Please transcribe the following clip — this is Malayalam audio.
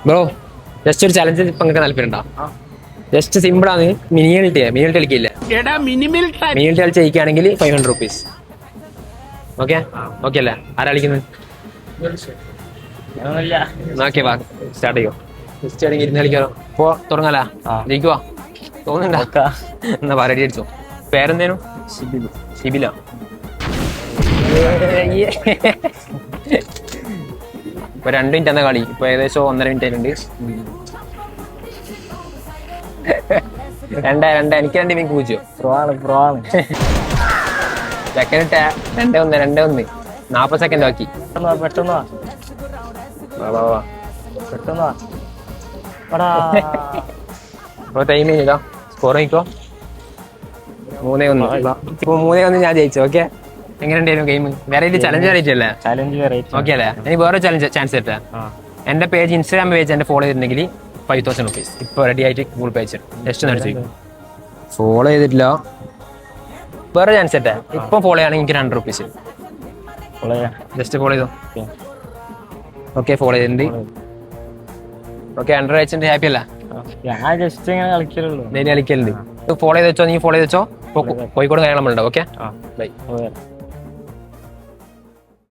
ബ്രോ ജസ്റ്റ് ഒരു ചലഞ്ച് ഇപ്പൊ നിങ്ങൾക്ക് താല്പര്യമുണ്ടോ? ജസ്റ്റ് സിമ്പിൾ ആണ്. മിനിമൽ കളിക്കില്ല. മിനിമൽ കളിച്ച് ജയിക്കുകയാണെങ്കിൽ 500 rupees. ഓക്കെ ഓക്കെ അല്ലേ? ആരാ കളിക്കുന്നത്? ഓക്കെ വാ സ്റ്റാർട്ട് ചെയ്യോ. ജസ്റ്റ് ആണെങ്കിൽ ഇരുന്ന് കളിക്കാറോ? ഇപ്പോ തുടങ്ങാലോ? ജയിക്കുവാ തോന്നുന്നുണ്ടോ? എന്നാ പറയടി അടിച്ചോ. പേരെന്തേനു? ഷിബിലോ? ഇപ്പൊ 2 മിനിറ്റ് എന്ന കളി. ഇപ്പൊ ഏകദേശം 1.5 മിനിറ്റ് ആയിട്ടുണ്ട്. എനിക്ക് 2 മിനിറ്റ് പൂച്ചോ സെക്കൻഡ് 2-1 40 സെക്കൻഡ് ബാക്കി. പെട്ടെന്ന് ടൈം കഴിഞ്ഞോ? സ്കോർ നോക്കോ. 3-1. ഇപ്പൊ 3-1 ഞാൻ ജയിച്ചു. ഓക്കെ എങ്ങനെ ഉണ്ടായിരുന്നു ഗെയിം? വെറൈറ്റി ചലഞ്ച് വെറൈറ്റി അല്ലേ? ഓക്കെ അല്ലേ? ഇനി വേറെ ചലഞ്ച് ചാൻസ് തരട്ടെ. എന്റെ പേജ് ഇൻസ്റ്റാഗ്രാം പേജ് എന്റെ ഫോളോ ചെയ്തിട്ടുണ്ടെങ്കിൽ 5,000 rupees ഇപ്പൊ റെഡി ആയിട്ട് ഗൂഗിൾ പേ ജസ്റ്റ് നടിച്ചു. ഫോളോ ചെയ്തിട്ടില്ല. വേറെ ചാൻസ് തരട്ടെ. ഇപ്പൊ ഫോളോ ചെയ്യുകയാണെങ്കിൽ എനിക്ക് 200 rupees. ജസ്റ്റ് ഫോളോ ചെയ്തോ. ഓക്കെ ഫോളോ ചെയ്തിട്ടുണ്ട്. ഓക്കെ 100 അയച്ചിട്ടുണ്ട്. ഹാപ്പി അല്ല? ഞാൻ ജസ്റ്റ് ഇങ്ങനെ കളിക്കലുള്ളൂ. കളിക്കലുണ്ട്. ഫോളോ ചെയ്ത് വെച്ചോ. നീ ഫോളോ ചെയ്ത് വെച്ചോ. കോഴിക്കോട് കാര്യങ്ങളുണ്ടോ? Okay by.